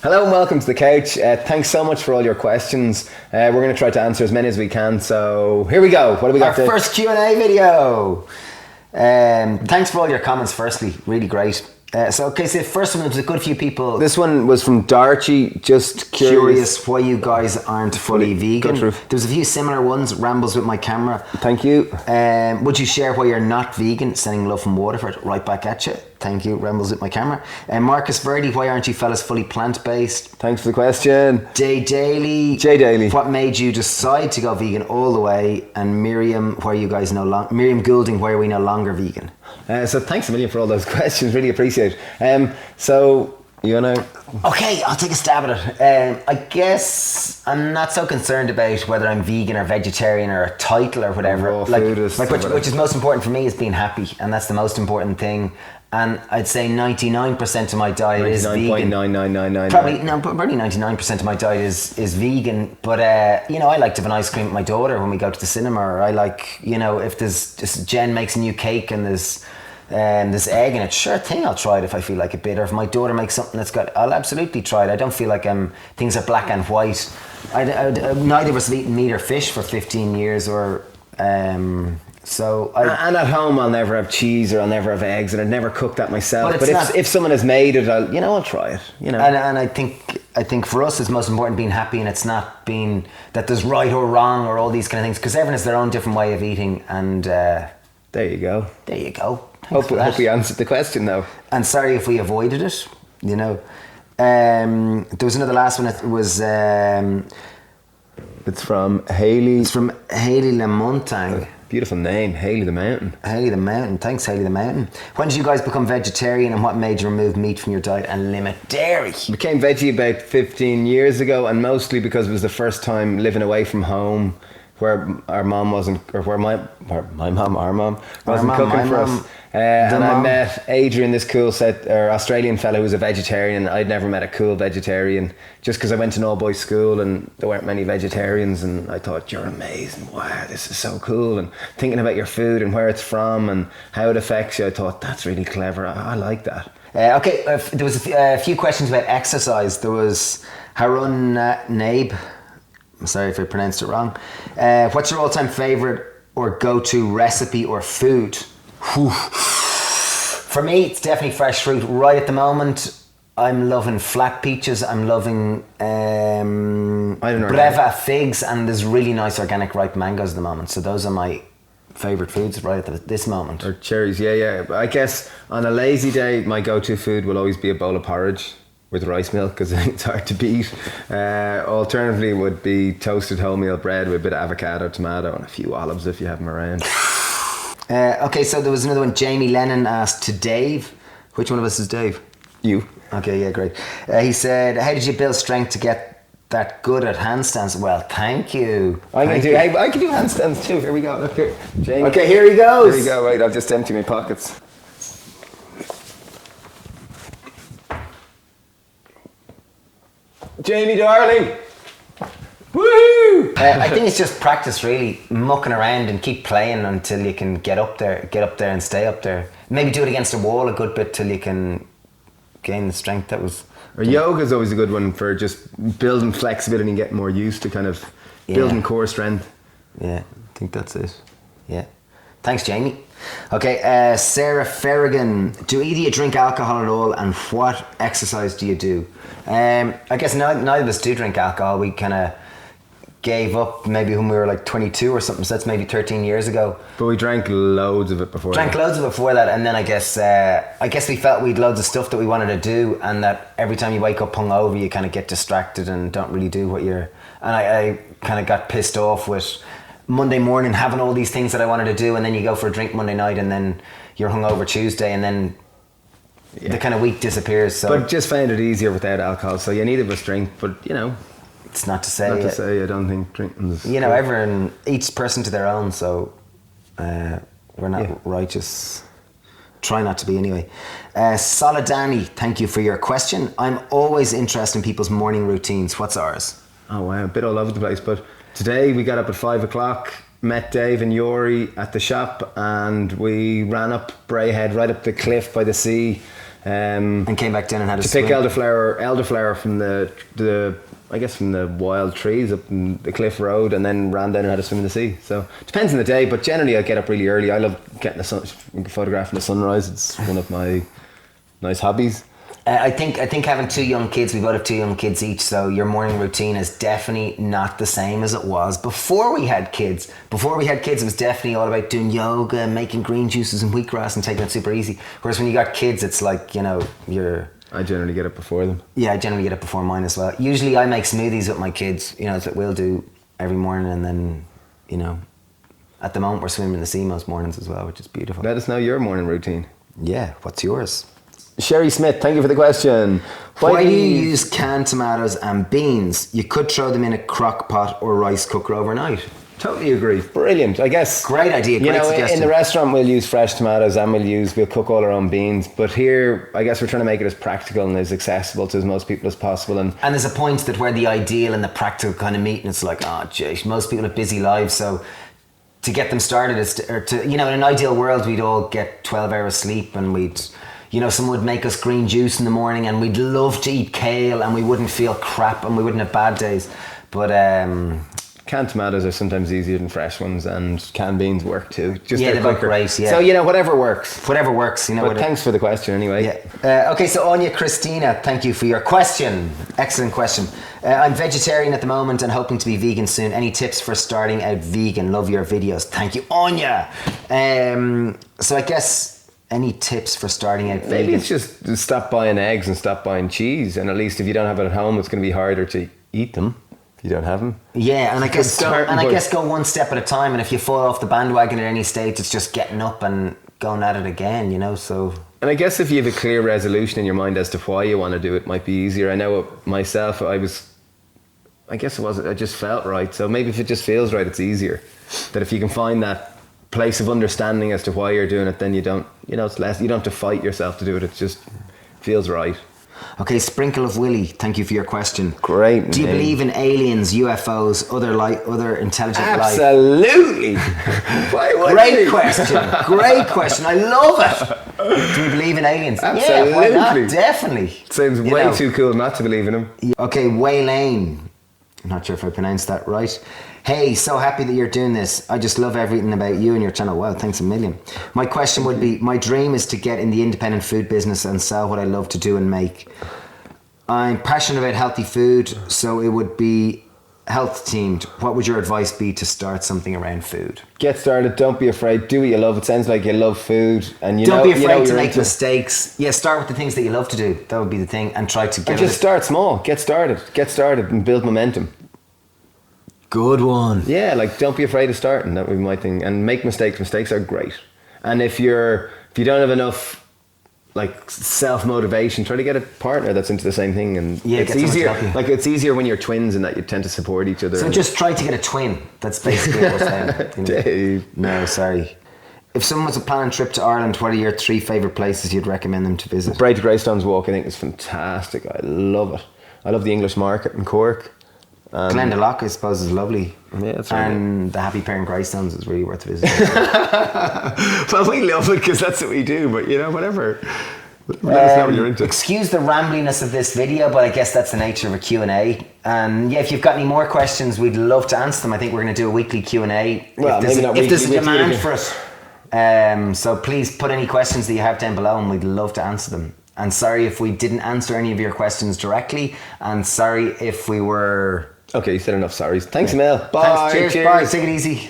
Hello and welcome to the couch. Thanks so much for all your questions. We're going to try to answer as many as we can. So here we go. What do we got? Our first Q&A video. Thanks for all your comments. Firstly, really great. So the first one was a good few people. This one was from Darchi. Just curious why you guys aren't fully vegan. There was a few similar ones. Rambles with my camera. Thank you. Would you share why you're not vegan? Sending love from Waterford. Right back at you. Thank you. Rambles with my camera. Marcus Verdi. Why aren't you fellas fully plant-based? Thanks for the question. Jay Daly. What made you decide to go vegan all the way? And Miriam. Miriam Goulding. Why are we no longer vegan? So thanks a million for all those questions. Really appreciate it. So you wanna? Okay, I'll take a stab at it. I guess I'm not so concerned about whether I'm vegan or vegetarian or a title or whatever. Which is most important for me is being happy, and that's the most important thing. And I'd say 99% of my diet is vegan. 99.99999. Probably 99% of my diet is vegan. But I like to have an ice cream with my daughter when we go to the cinema. Or I like, if there's just Jen makes a new cake and there's egg in it, sure thing, I'll try it if I feel like a bit. Or if my daughter makes something I'll absolutely try it. I don't feel like things are black and white. Neither of us have eaten meat or fish for 15 years or. And at home I'll never have cheese or I'll never have eggs, and I'd never cook that myself. But if someone has made it, I'll try it. And I think for us it's most important being happy, and it's not being that there's right or wrong or all these kind of things, because everyone has their own different way of eating. And there you go. Hope we answered the question though. And sorry if we avoided it. There was another last one. It was. It's from Haley. It's from Haley Lamontang. Beautiful name, Haley the Mountain. Haley the Mountain. Thanks, Haley the Mountain. When did you guys become vegetarian, and what made you remove meat from your diet and limit dairy? Became veggie about 15 years ago, and mostly because it was the first time living away from home, where our mom wasn't, or where our mom wasn't cooking for us. And I met Adrian, this cool Australian fellow who's a vegetarian. I'd never met a cool vegetarian, just because I went to an all-boys school and there weren't many vegetarians, and I thought, you're amazing, wow, this is so cool. And thinking about your food and where it's from and how it affects you, I thought, that's really clever, I like that. There was a few questions about exercise. There was Harun Naib. I'm sorry if I pronounced it wrong. What's your all-time favourite or go-to recipe or food? For me, it's definitely fresh fruit. Right at the moment, I'm loving flat peaches. I'm loving breva figs, and there's really nice organic ripe mangoes at the moment. So those are my favourite foods right at this moment. Or cherries, yeah. I guess on a lazy day, my go-to food will always be a bowl of porridge with rice milk, because it's hard to beat. Alternatively would be toasted wholemeal bread with a bit of avocado, tomato, and a few olives if you have them around. So there was another one. Jamie Lennon asked to Dave. Which one of us is Dave? You. Okay, yeah, great. He said, how did you build strength to get that good at handstands? Well, thank you. I can do handstands too. Here we go. Look here. Jamie. Okay, here he goes. Here we go. Wait, I'll just empty my pockets. Jamie, darling. Woohoo! I think it's just practice, really, mucking around and keep playing until you can get up there and stay up there. Maybe do it against a wall a good bit till you can gain the strength. Yoga is always a good one for just building flexibility and getting more used to kind of building core strength. Yeah, I think that's it. Yeah. Thanks, Jamie. Okay, Sarah Ferrigan. Do either of you drink alcohol at all, and what exercise do you do? I guess neither of us do drink alcohol. We kind of gave up maybe when we were like 22 or something, so that's maybe 13 years ago. But we drank loads of it before that, and then I guess we felt we'd loads of stuff that we wanted to do, and that every time you wake up hungover you kind of get distracted and don't really do what you're... And I kind of got pissed off with Monday morning having all these things that I wanted to do, and then you go for a drink Monday night, and then you're hungover Tuesday, and then the kind of week disappears. So. But just found it easier without alcohol, so neither of us drink, but it's not to say. I don't think drinking is... everyone, each person to their own, so we're not righteous. Try not to be anyway. Solidani, thank you for your question. I'm always interested in people's morning routines. What's ours? Oh wow, a bit all over the place, but today we got up at 5 o'clock, met Dave and Yuri at the shop, and we ran up Brayhead, right up the cliff by the sea. And came back down and had to pick elderflower from the I guess from the wild trees up in the cliff road, and then ran down and had a swim in the sea. So it depends on the day, but generally I get up really early. I love getting photographing the sunrise. It's one of my nice hobbies. I think having 2 young kids, we both have 2 young kids each, so your morning routine is definitely not the same as it was before we had kids. Before we had kids, it was definitely all about doing yoga, making green juices and wheatgrass and taking it super easy. Whereas when you got kids, it's like, I generally get up before them. Yeah, I generally get up before mine as well. Usually I make smoothies with my kids, that's what we'll do every morning, and then, at the moment we're swimming in the sea most mornings as well, which is beautiful. Let us know your morning routine. Yeah, what's yours? Sherry Smith, thank you for the question. Why do you use canned tomatoes and beans? You could throw them in a crock pot or rice cooker overnight. Totally agree. Brilliant, I guess. Great idea, great suggestion. In the restaurant we'll use fresh tomatoes and we'll cook all our own beans. But here, I guess we're trying to make it as practical and as accessible to as most people as possible. And there's a point that where the ideal and the practical kind of meet, and it's like, most people have busy lives, so to get them started in an ideal world, we'd all get 12 hours sleep, and we'd, someone would make us green juice in the morning, and we'd love to eat kale, and we wouldn't feel crap, and we wouldn't have bad days. But canned tomatoes are sometimes easier than fresh ones, and canned beans work too. They're both great, yeah. So, whatever works. Whatever works, But thanks for the question anyway. Yeah. Okay, so Anya Christina, thank you for your question. Excellent question. I'm vegetarian at the moment and hoping to be vegan soon. Any tips for starting out vegan? Love your videos. Thank you, Anya. So I guess any tips for starting out vegan? Maybe it's just stop buying eggs and stop buying cheese, and at least if you don't have it at home, it's going to be harder to eat them. You don't have them. Yeah, and I guess go one step at a time, and if you fall off the bandwagon at any stage, it's just getting up and going at it again, so. And I guess if you have a clear resolution in your mind as to why you want to do it, it might be easier. I know myself, I just felt right. So maybe if it just feels right, it's easier. That if you can find that place of understanding as to why you're doing it, then you don't, it's less, you don't have to fight yourself to do it. It just feels right. Okay, Sprinkle of Willy, thank you for your question. Great. Do you believe in aliens, UFOs, other intelligent life? Absolutely. Great question. I love it. Do you believe in aliens? Absolutely. Yeah, why not? Definitely. Sounds way too cool not to believe in them. Okay, Waylane. I'm not sure if I pronounced that right. Hey, so happy that you're doing this. I just love everything about you and your channel. Wow, thanks a million. My question would be, my dream is to get in the independent food business and sell what I love to do and make. I'm passionate about healthy food, so it would be health themed. What would your advice be to start something around food? Get started. Don't be afraid. Do what you love. It sounds like you love food, and don't be afraid to make mistakes. Yeah, start with the things that you love to do. That would be the thing, and try to get. And just start small. Get started, and build momentum. Good one. Yeah, don't be afraid of starting. That would be my thing. And make mistakes. Mistakes are great. And if you don't have enough self-motivation, try to get a partner that's into the same thing, and it's easier. It's easier when you're twins, and that you tend to support each other. So just try to get a twin. That's basically what we're saying. Dave. No, sorry. If someone was a planning trip to Ireland, what are your 3 favourite places you'd recommend them to visit? Bray to Greystones Walk, I think, is fantastic. I love it. I love the English Market in Cork. Glendalough, I suppose, is lovely. Yeah, that's right. And the Happy Pear and Greystones is really worth visiting. Well, we love it because that's what we do, but whatever. Let us know what you're into. Excuse the rambliness of this video, but I guess that's the nature of a Q&A. And if you've got any more questions, we'd love to answer them. I think we're going to do a weekly Q&A. Well, if there's a demand for it. So please put any questions that you have down below, and we'd love to answer them. And sorry if we didn't answer any of your questions directly, and sorry if we were... Okay, you said enough sorries. Thanks, Mel. Bye. Thanks, cheers. Bye. Take it easy.